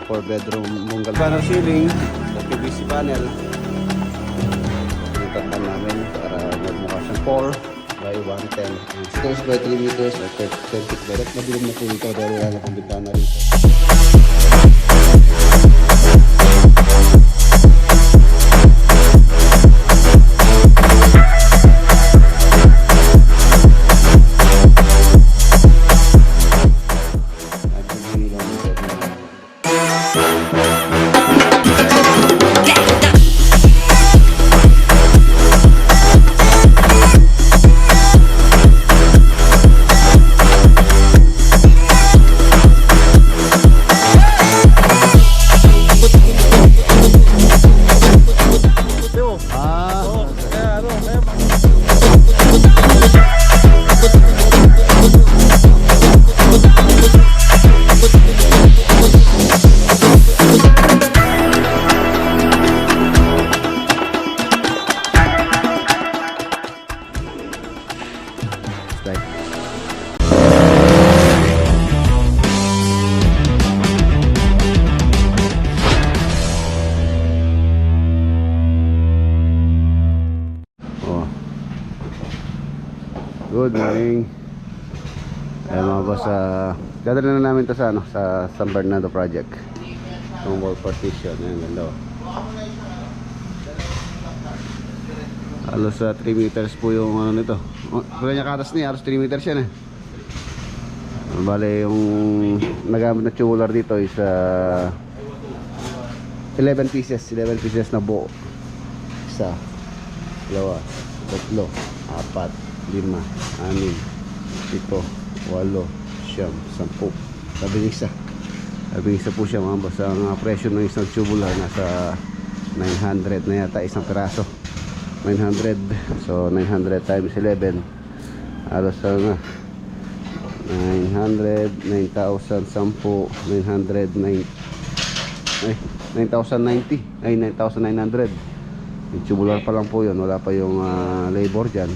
4 bedroom bungalow. Panel ceiling, PVC panel. Pinagtapan namin para magmukha siyang 4 by 110. Stairs by 3 meters at 10 feet by that. Madilim na po dito dahil wala na pang bintana rito. Good morning. Ay mga boss, dadala na namin to sa sa San Bernardo project. Yung wall partition, ayan ganda. Halos 3 meters po yung ano nito. Kanya katas niya, halos 3 meters yan eh. Bale yung nagamit na tubular dito is 11 pieces na buo. Isa, dalawa, tatlo, apat, 5, 6, 7, 8, 9, 10. Labing isa po siya mga boss. Ang presyo ng isang tubular nasa 900 na yata isang piraso. 900. So 900 times 11 halos 900, 9,000, 10, 9,090 ay 9,900. Yung tubular pa lang po yun, wala pa yung labor dyan.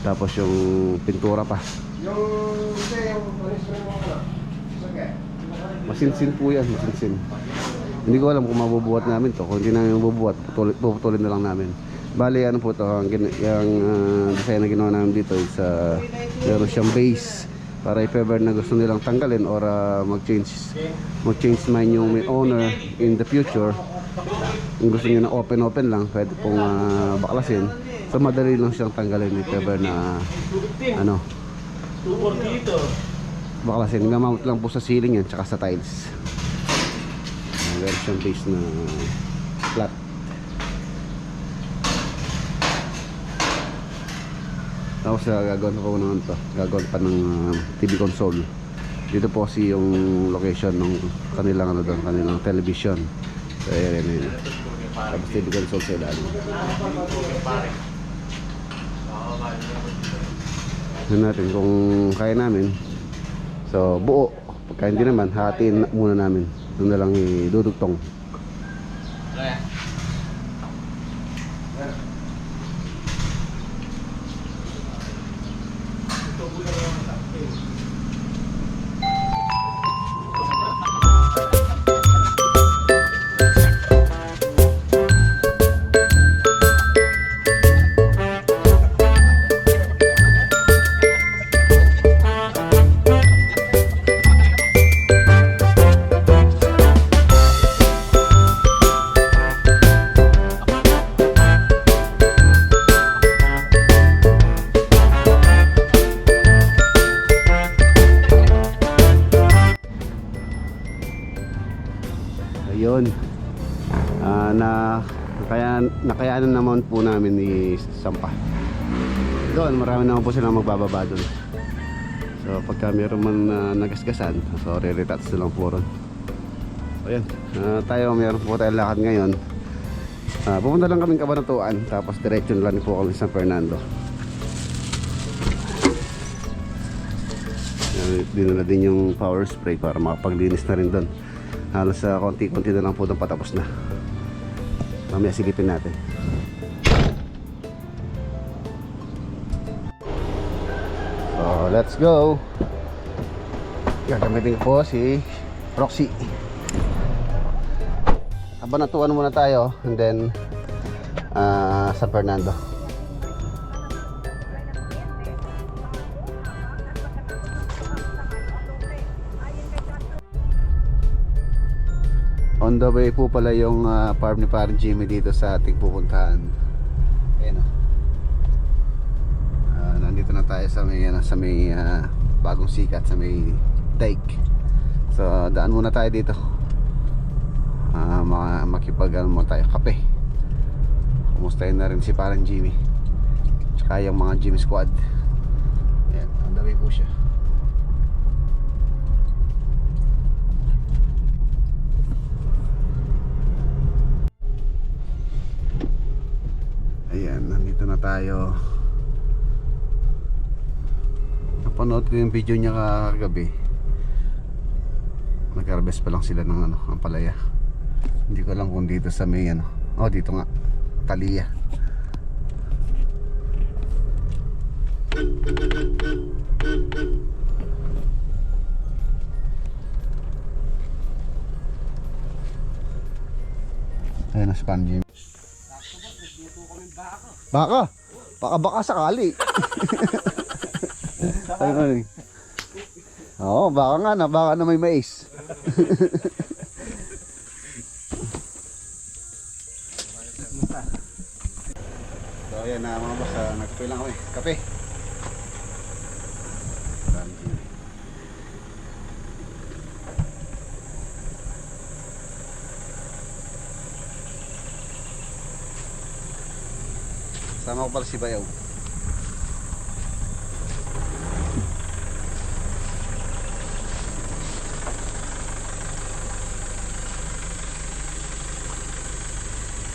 Tapos yung pintura pa. Masinsin po yan, masinsin. Hindi ko alam kung mabubuhat namin to. Kung hindi namin mabubuhat, puputulin na lang namin. Bali ano po to, yung design na ginawa namin dito is meron siyang base para if ever na gusto nilang tanggalin or mag-change mind yung may owner in the future. Kung gusto nyo na open lang, pwede pong baklasin. So madali lang siyang tanggalin if ever na ano, baklasin. Gamamot lang po sa ceiling yan tsaka sa tiles. Meron siyang base na flat. Tapos gagawin ko naman to, gagawin pa ng TV console. Dito po kasi yung location ng kanilang ano doon, kanilang television. So ayan yun. Tapos TV console sa ilalim. Tignan natin kung kaya namin. So buo. Pagka hindi naman, hatiin muna namin. Doon na lang idudugtong. Ayun. Nakayanan naman po namin ni Sampa. Doon, marami naman po silang magbababa doon. So pagka mayroon man nagasgasan, so re-retouch na lang po ron. Ayun, tayo mayroon po tayong lakad ngayon. Pupunta lang kaming Cabanatuan, tapos diretso lang po kami sa San Fernando. Dinala din yung power spray para makapaglinis na rin doon. Halos konti-konti na lang po doon patapos na. Mamaya silipin natin. So let's go. Gagamitin ko po si Roxy. Abanatuan muna tayo and then San Fernando. On the way po pala yung farm ni Parang Jimmy dito sa ating pupuntahan. Ayan o. Nandito na tayo sa may bagong sikat, sa may dike. So daan muna tayo dito. Makipag mo tayo kape. Kumustahin na rin si Parang Jimmy tsaka yung mga Jimmy squad. Ayan, on the way po siya. Ayan, nandito na tayo. Napanood ko yung video niya kagabi. Nag-harvest pa lang sila ng ang palaya. Hindi ko alam kung dito sa may dito nga, Talia. Ayan na si Parang Jimmy. Baka? Baka sakali. Ayun. Oo, baka na may mais. So ayan na mga boss, nagkape lang kami. Kape. Sama ko pala si Bayaw.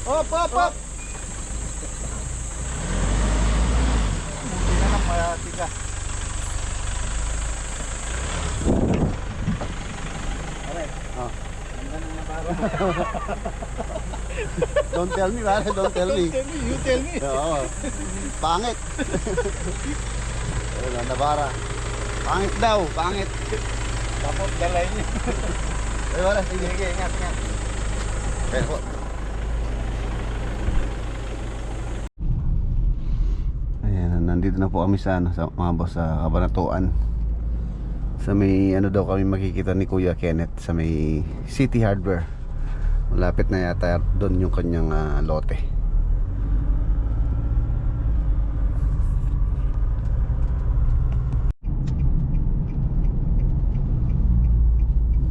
Op! Hindi na lang mayatika. Alright. Ganda ng nabaro. Don't tell me, pare. Don't tell me. You tell me. Oo. Pangit. Ayun, nabara. Pangit daw, pangit. Tapos dalay niya. Ay, wala. Sige, ingat. Kaya po. Nandito na po kami sa mga boss sa Kabanatuan. Sa may daw kami makikita ni Kuya Kenneth sa may City Hardware. Malapit na yata doon yung kanyang lote.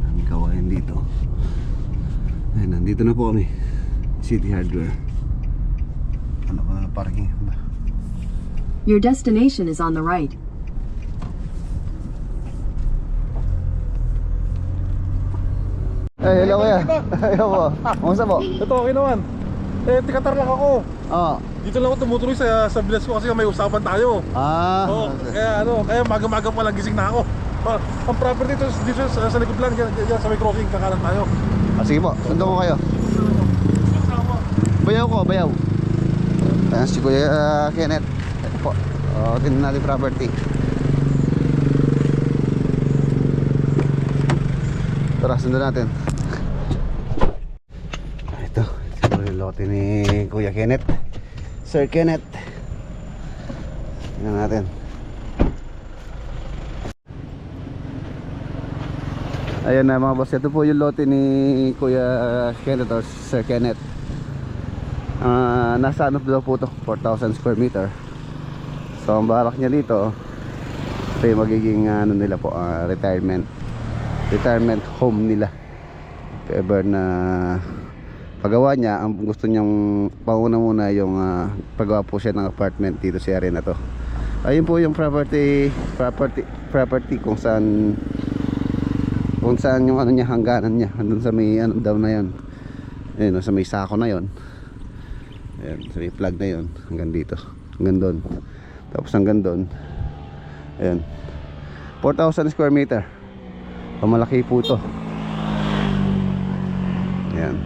Ang kawain dito. Ayun, nandito na po kami. City Hardware. Ano ba na parking? Your destination is on the right. Ay, hello kuya. Hello po. Kumusta po? Ito, okay naman. Tikatar lang ako. Oo. Dito lang ako tumutuloy sa bilas ko kasi may usapan tayo. Oo, kaya maga-maga pa lang gising na ako. Ang property dito sa likod lang, dyan sa may crossing, kakanan tayo. Sige po, sundin ko kayo. Bayaw ko, bayaw. Ayan si Kuya Kenneth. Ito po. Tingnan natin property. Tara, sundan natin. Ito yung lote ni Kuya Kenneth, Sir Kenneth. Tingnan natin. Ayan na mga boss, ito po yung lote ni Kuya Kenneth or Sir Kenneth. Nasa daw po ito, 4,000 square meter. So ang balak niya dito, ito yung magiging nila po, retirement home nila. If ever na paggawa niya, ang gusto niyang pauna muna yung paggawa po siya ng apartment dito sa area na to. Ayun po yung property kung saan yung niya, hangganan niya andun sa may daw na yon. Ayun, sa may sako na yon. Ayun, sa may plug na yon, hanggang dito, hanggang doon. Tapos hanggang doon. Ayun, 4,000 square meter. Pamalaki po ito. Ayan,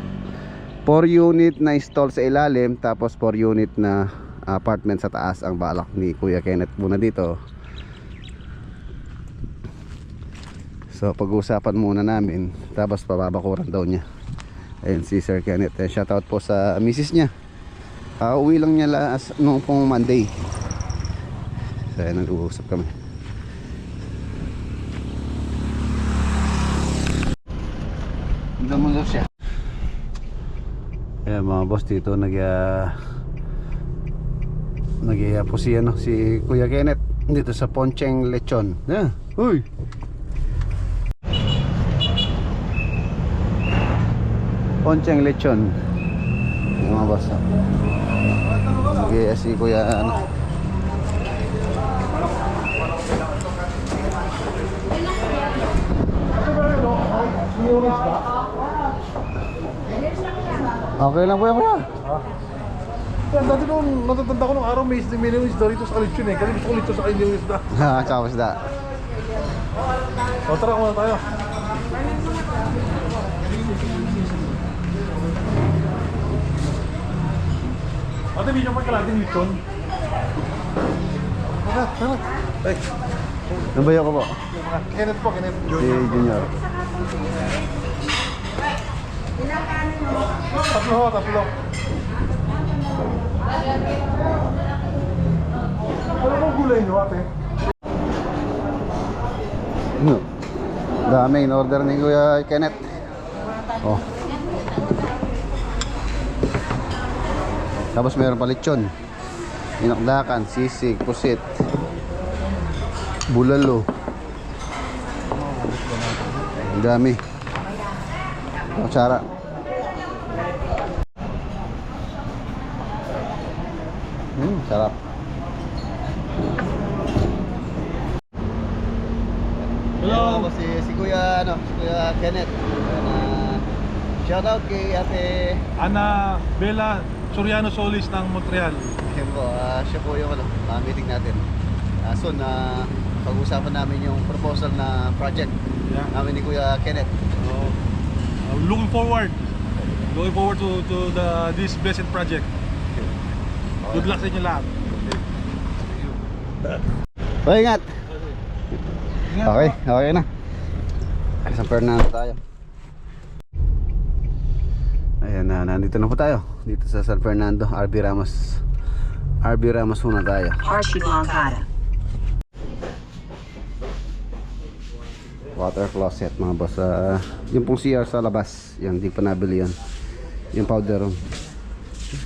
4 unit na install sa ilalim, tapos 4 unit na apartment sa taas ang balak ni Kuya Kenneth muna dito. So pag-uusapan muna namin, tapos pababakuran daw niya. Ayun si Sir Kenneth. Shoutout po sa misis niya. Uwi lang niya noong pong Monday. So ayun, nag-uusap kami. Hindi mo daw siya. Ayan mga boss, dito nag-iya po si Kuya Kenneth dito sa Poncheng Lechon. Uy! Poncheng Lechon. Ayan mga boss, nag-iya si Kuya Okay lang po yan, kuya. Dati nung natatanda ko nung araw may new isda rito sa Kalitsyon eh. Kasi gusto ko rito sa new isda. Tsaka isda. O tara, kumuna tayo. Ate, bigyan pa kalating lechon. Tara. Ay, Nabayo ko po. Kenneth po, Kenneth. Si Junior. Tatlo. Ano bang gulay nyo, ate? Dami in order ni Kuya Kenneth. Oh. Tapos meron pa lechon, inakdakan, sisig, pusit, bulalo. Ang dami. Kutsara. Sarap. Hello. Si Kuya Kenneth. Shout out kay Ate Ana Bella Soriano Solis ng Montreal. Siya po, siya po yung meeting natin. Soon, pag-usapan namin yung proposal na project namin ni Kuya Kenneth. Looking forward to this blessed project. Good luck sa inyo lahat. Ingat. Okay na. San Fernando tayo. Ayan na, nandito na po tayo. Dito sa San Fernando, RB Ramos muna tayo. Archiblancada. Water closet mga boss. Yung pong CR sa labas, yan, di pa nabili yan. Yung powder room.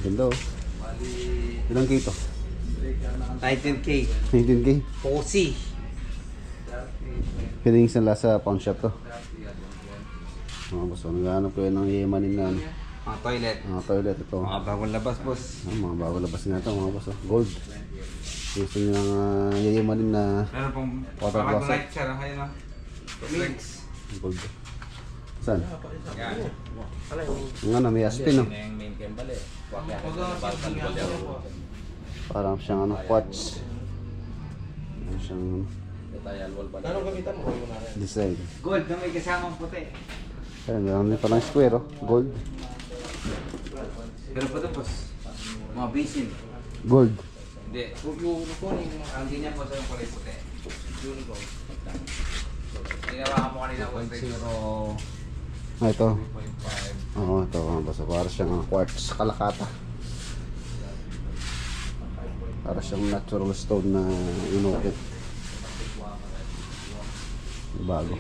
Ganda oh. Ilang K to? 19K. 19K? Pusi. Pwedeng isang lasa pawn shop to. Mga boss, naghahanap ko yun ng yemanin na Mga toilet. toilet ito. Mga bagong labas, boss. Mga bago labas nga ito mga boss. Gold. Gusto nyo ng yayemanin na Meron pong water bagong closet. light siya. Kaya na. Mix. Gold. Saan? Yan. Yung ano, may aspin no? Yung main cambal eh. Parang siyang quartz. Parang siyang design. Gold na may kasamang puti. Ayun, meron parang square oh. Gold. Pero pa ito, boss. Mga basin. Gold. Hindi. Kukunin ang ganyan po sa yung kulay puti. Ginawa mo kanina po. 0.5. Ito. Oo, ito. Basta para siyang quartz kalakata. Para siyang natural stone na inukit. Bago.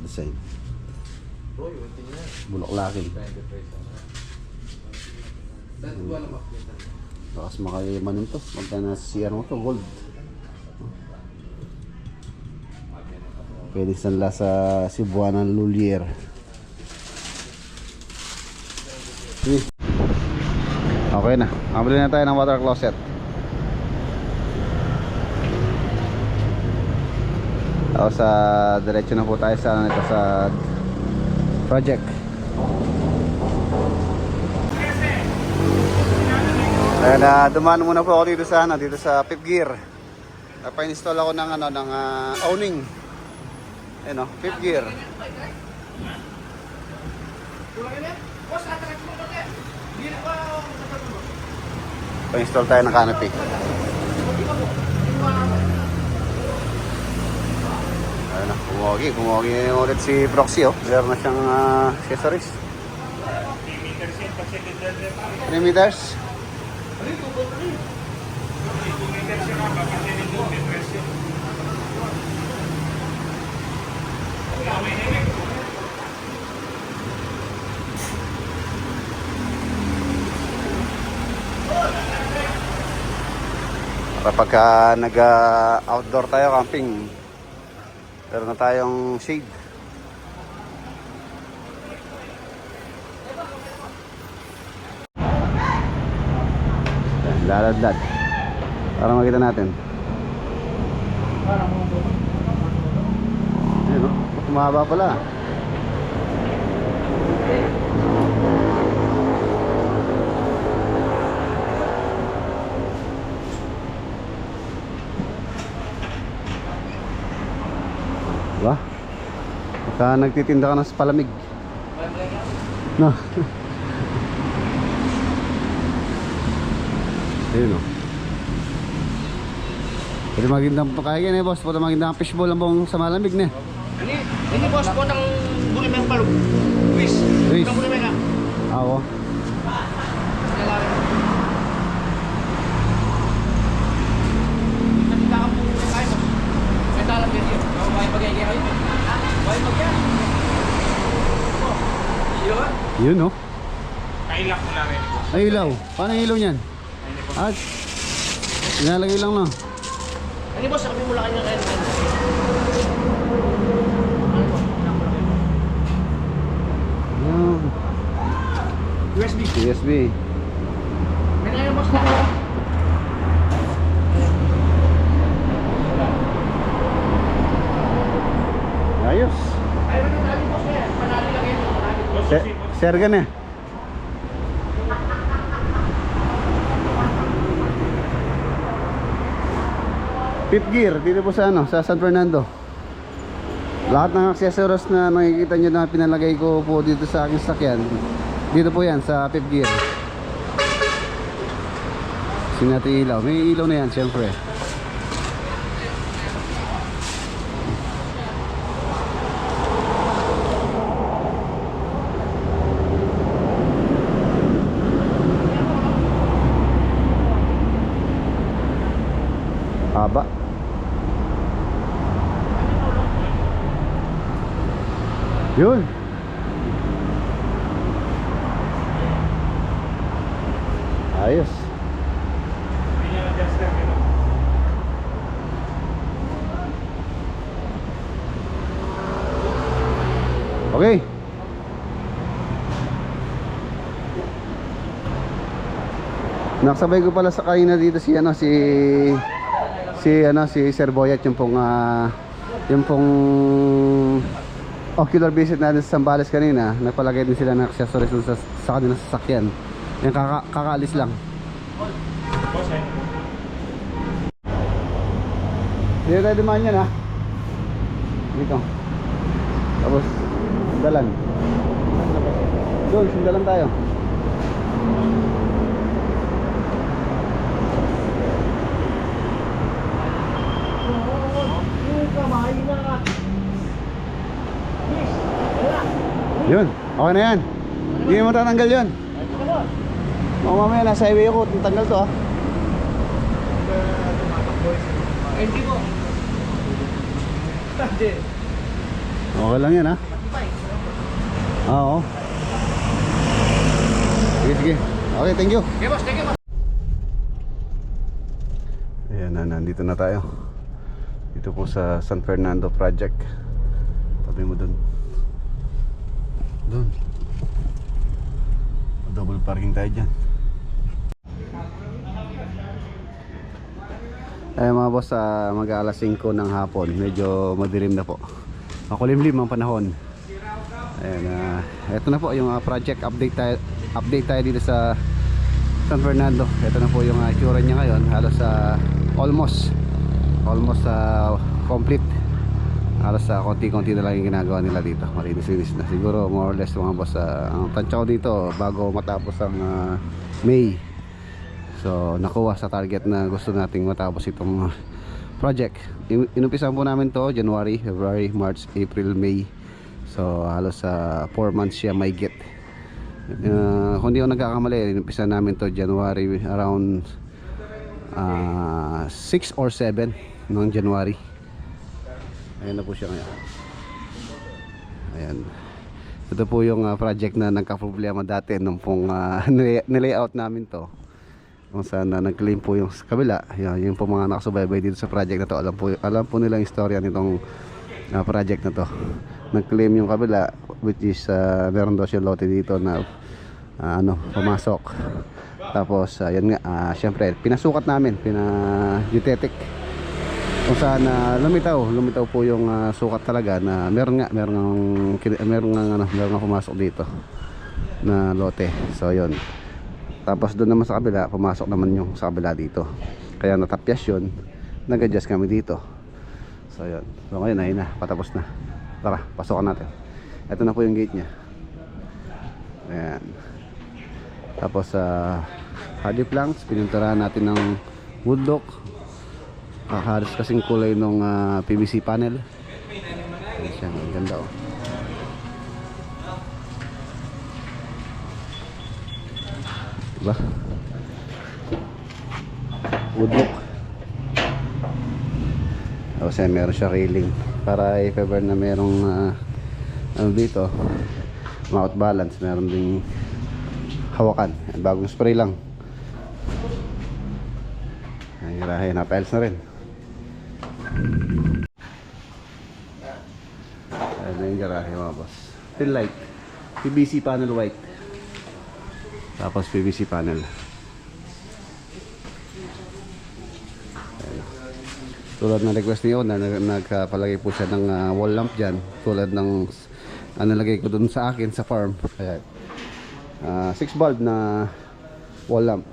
Design. Bulaklakin. Bakas makayaman ito. Magka na CR mo ito, gold. Pwede sanla sa Cebuanan Lulier. Okay na. Kamili na tayo ng water closet. Tapos diretso na po tayo sa project. Ayan, dumaan muna po ako dito sa Fifth Gear. Napa-install ako ng owning. Ayan o, Fifth Gear. Pa-install tayo ng canopy. Ayun na, kumuwagi ulit si Proxy, oh. Meron na siyang accessories. 3 meters. Kapag nag-outdoor tayo camping, meron na tayong shade. Laladlad para makita natin. Ayun, no? Tumaba pala. Diba? Baka nagtitinda ka ng palamig. No. Ayun, o. Pwede magindang pakain eh, boss. Pwede magindang fishball ang buong sa malamig na. Ini boss po ng buli ng palug. Luis. Luis. Ng buli na. Oo. Nakita ka po kayo. May talang din yun. Ako may pag-iigay kayo. May pag-iigay. Yun? Yun, o. Kailak mo na rin. Ay, ilaw. Paano yung ilaw niyan? At nilalagay lang, no? Ano boss, sabi mo lang kayo ng Yan. USB. USB. May ngayon boss na. Ayos. Ay, ano na boss na yan? Panali lang yan. Sergan eh. Fifth gear dito po sa sa San Fernando. Lahat ng accessories na makikita nyo na pinalagay ko po dito sa aking sakyan, dito po yan sa fifth gear. Sinati ilaw. May ilaw na yan syempre. Haba. Yun. Ayos. Okay. Nakasabay ko pala sa kanina dito si si Sir Boyet, yung pong ocular visit natin sa Zambales kanina. Nagpalagay din sila ng accessories sa kanilang sasakyan. Yung kakaalis lang. Dito tayo dumaan yan, ha. Dito. Tapos sundalan. Doon, sundalan tayo. Yun, okay na yan. Hindi mo tatanggal yun. O mamaya nasa highway ako, tanggal to, ha. Hindi mo. Okay lang yan, ha. Oo. Sige, sige. Okay, thank you. Okay boss, thank you boss. Ayan na, nandito na tayo. Dito po sa San Fernando Project. Tabi mo dun. Doon. Double parking tayo dyan. Eh mga boss, mag-alas 5 ng hapon. Medyo madilim na po. Makulimlim ang panahon. Ayan, ito na po yung project update tayo dito sa San Fernando. Ito na po yung itsura niya ngayon. Halos almost complete. Halos konti-konti na lang yung ginagawa nila dito. Malinis-linis na. Siguro more or less mga boss, ang tansya ko dito bago matapos ang May. So So nakuha sa target na gusto nating matapos itong project. Inumpisan po namin to January, February, March, April, May. So halos sa 4 months siya may get. Kung di ako nagkakamali, inumpisan namin to January around 6 or 7 noong January. Ayan na po siya ngayon. Ayan. Ito po yung project na nagka-problema dati nung pong nilayout namin to. Kung saan nag-claim po yung kabila. Yung po mga nakasubaybay dito sa project na to. Alam po nila yung istorya nitong project na to. Nag-claim yung kabila, which is meron daw siya lote dito na pumasok. Tapos yan nga, syempre pinasukat namin, pina-geodetic kung saan lumitaw po yung sukat talaga na meron nga pumasok dito na lote. So yun, tapos doon naman sa kabila pumasok naman yung sa kabila dito, kaya natapyas yun, nag-adjust kami dito. So yun, so ngayon ayun na, patapos na. Tara, pasokan natin. Ito na po yung gate nya. Ayan. Tapos hardy planks, pininturahan natin ng woodlock. Halos kasing kulay ng PVC panel. Ayan siya, ang ganda oh. Diba? Woodlock. Tapos meron siya railing para if ever na merong dito ma-out balance, meron ding hawakan. Bagong spray lang. Ay, garahe, na-piles na rin. Ayan na yung garahe mga boss. Tail light, PVC panel white. Tapos PVC panel. Ayan. Tulad ng request niyo na nagpalagay po siya ng wall lamp dyan. Tulad ng nalagay ko dun sa akin sa farm. Ayan. 6 bulb na wall lamp.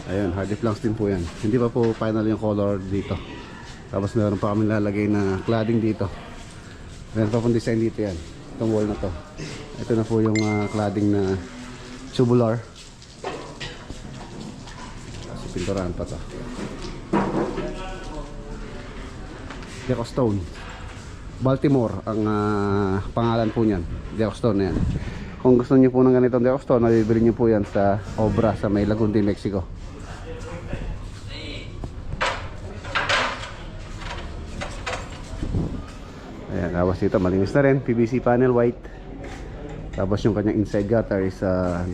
Ayun, hardy planks din po yan. Hindi pa po final yung color dito. Tapos meron pa kami lalagay na cladding dito. Meron pa pong design dito yan. Itong wall na to. Ito na po yung cladding na tubular. Kasi pinturahan pa to. Deco stone. Baltimore ang pangalan po niyan. Deco stone na yan. Kung gusto niyo po ng ganitong deco stone, mabibili niyo po yan sa Obra sa may Lagunti, Mexico. Ayan, tapos dito malinis na rin, PVC panel white. Tapos yung kanyang inside gutter is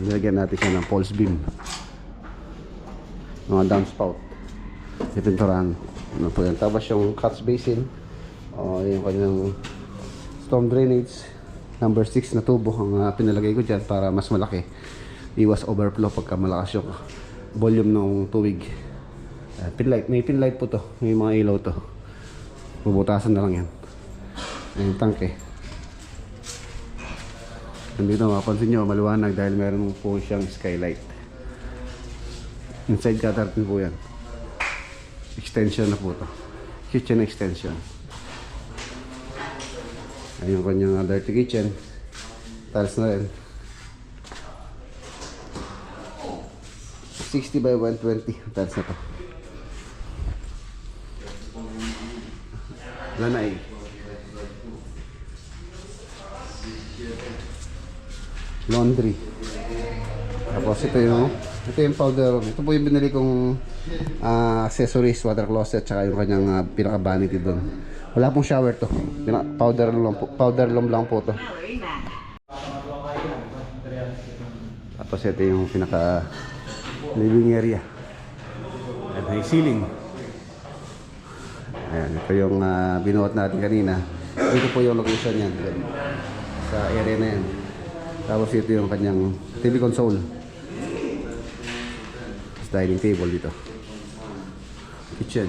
nilagyan natin siya ng false beam, mga downspout, ipinturahan ano po yan. Tapos yung catch basin, yung kanyang storm drainage number 6 na tubo ang pinalagay ko dyan para mas malaki, iwas overflow pagka malakas yung volume ng tubig. Pinlight, may pinlight po to, may mga ilaw to, bubutasan na lang yan. Yung tangke. Nandito mapapansin nyo maliwanag dahil meron po siyang skylight. Inside gutter din po yan. Extension na po to. Kitchen extension. Ayun yung kanyang dirty kitchen. Tiles na rin. 60 by 120 tiles na to. Lanay. Laundry. Tapos ito yung powder room. Ito po yung binili kong accessories, water closet, tsaka yung kanyang pinaka vanity doon. Wala pong shower to. Powder room lang po to. Tapos ito yung pinaka living area. At may ceiling. Ayan, ito yung binuhat natin kanina. Ito po yung location yan. Sa area na yan. Tapos ito yung kanyang TV console. Dining table dito. Kitchen.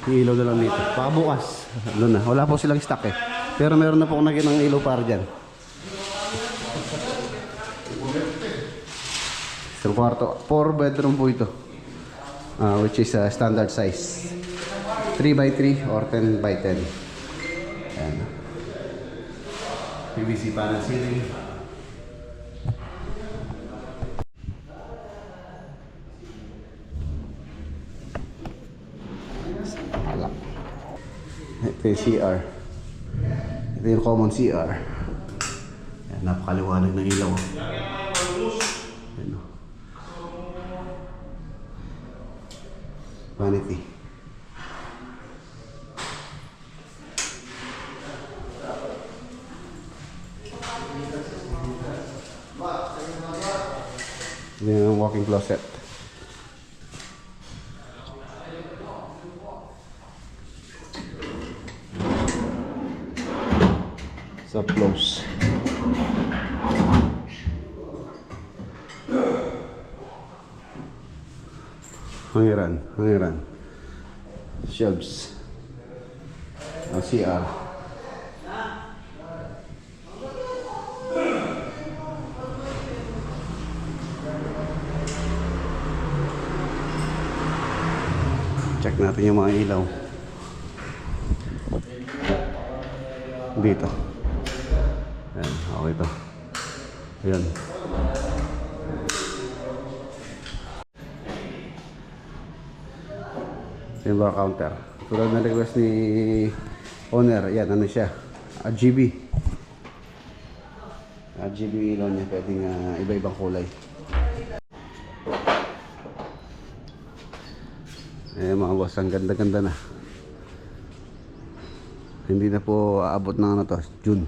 Yung ilaw na lang dito. Baka bukas. Ano na. Wala po silang stock eh. Pero meron na po akong ng ilaw para dyan. Isang kwarto. 4 bedroom po ito. Which is standard size. 3x3 or 10x10. Ayan. PVC panel ceiling. Alak. Ito yung CR. Ito yung common CR. Yan, napakaliwanag ng ilaw. Yan, oh. Vanity. Yan yung walk-in closet. So close. Hangiran. Shelves. CR. Check natin yung mga ilaw. Dito. Ayan, okay to. Ayan. Yung bar counter. Tulad na request ni owner, yan, ano siya? RGB. RGB ilaw niya, pwedeng iba-ibang kulay. Eh mga boss, ang ganda-ganda na. Hindi na po aabot ng ano to, June.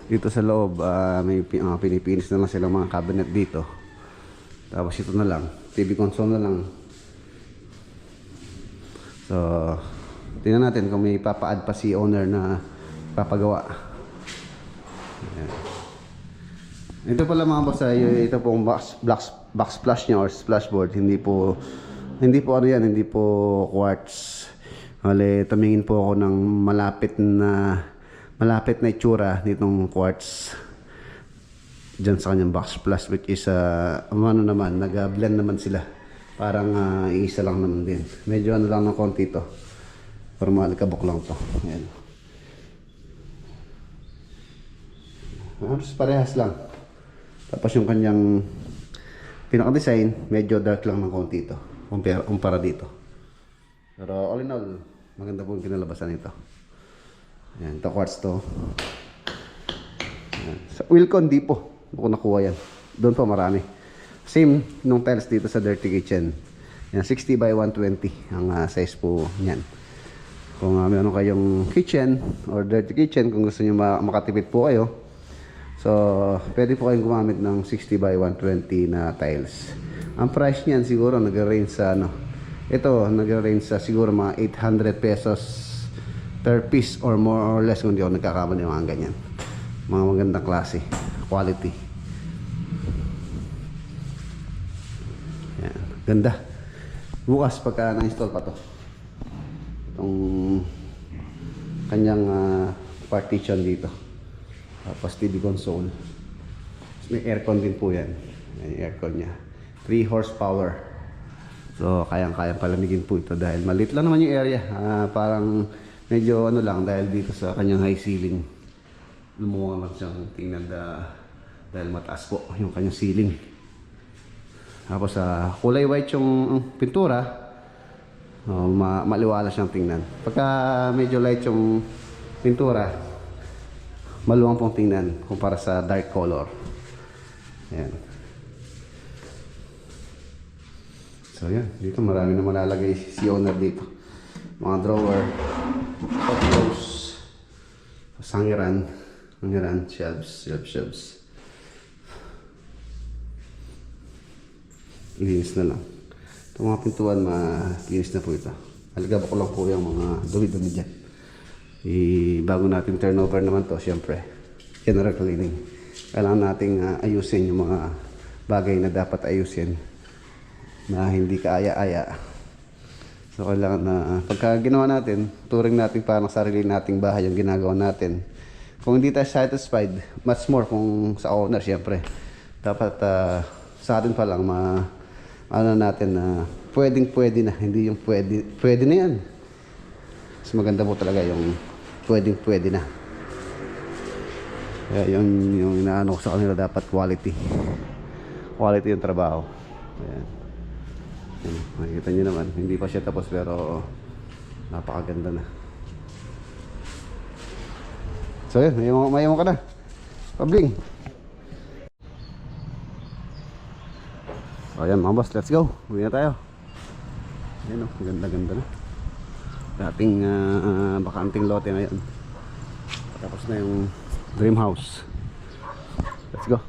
Dito sa loob, may pinipinis na lang silang mga cabinet dito. Tapos ito na lang, TV console na lang. So, tingnan natin kung may papa-add pa si owner na papagawa. Ayan. Ito pala mga boss, ito pong box splash niya or splashboard. Hindi po ano yan, hindi po quartz. Hali, tumingin po ako ng malapit na itsura nitong quartz dyan sa kanyang box splash, which is ano naman, nag-blend naman sila. Parang isa lang naman din. Medyo ano lang ng konti to. Formal kabok lang to. Ayan. Parehas lang. Tapos yung kanyang pinaka-design, medyo dark lang ng konti to. Kumpara dito. Pero all in all, maganda po yung kinalabasan nito. Ayan, ito quartz to. Ayan. Sa Wilcon, di po. Hindi ko nakuha yan. Doon po marami. Same nung tiles dito sa Dirty Kitchen. Yan, 60 by 120 ang size po niyan. Kung meron kayong kitchen or dirty kitchen, kung gusto niyo makatipid po kayo, so pwede po kayong gumamit ng 60 by 120 na tiles. Ang price niyan siguro nag-range sa ito nag-range sa siguro mga 800 pesos per piece or more or less, kung di ako nagkakamali, mga ganyan. Mga magandang klase, quality. Ganda. Bukas pagka na-install pa to, itong kanyang partition dito, tapos TV console, may aircon din po yan. Yung aircon nya 3 horsepower, so kayang-kayang palamigin po ito dahil maliit lang naman yung area. Parang medyo ano lang dahil dito sa kanyang high ceiling, lumuwang lang siyang tingnan dahil mataas po yung kanyang ceiling. Tapos kulay white yung pintura, maliwala siyang tingnan. Pagka medyo light yung pintura, maluwang pong tingnan kumpara sa dark color. Ayan. So yan, dito marami na malalagay si owner dito. Mga drawer, hot clothes, hangiran, shelves. Linis na lang. Itong mga pintuan, malinis na po ito. Alagaba ko lang po yung mga dumi-dumi dyan. Bago natin turnover naman to, syempre, general cleaning. Kailangan nating ayusin yung mga bagay na dapat ayusin na hindi kaaya-aya. So kailangan na pagka ginawa natin, turing natin parang sarili nating bahay yung ginagawa natin. Kung hindi tayo satisfied, much more kung sa owner, syempre. Dapat sa atin pa lang ano natin na pwede na, hindi yung pwede na yan. Mas maganda po talaga yung pwede na. Kaya yung inaano ko sa kanila, dapat quality. Quality yung trabaho. Ayan. Ayan, makikita nyo naman, hindi pa siya tapos pero napakaganda na. So yun, mayaw ka na Pabling. So ayan mga boss, let's go. Uwi na tayo. Ayan o, ganda-ganda na. Dating bakanting lote ngayon. Tapos na yung dream house. Let's go.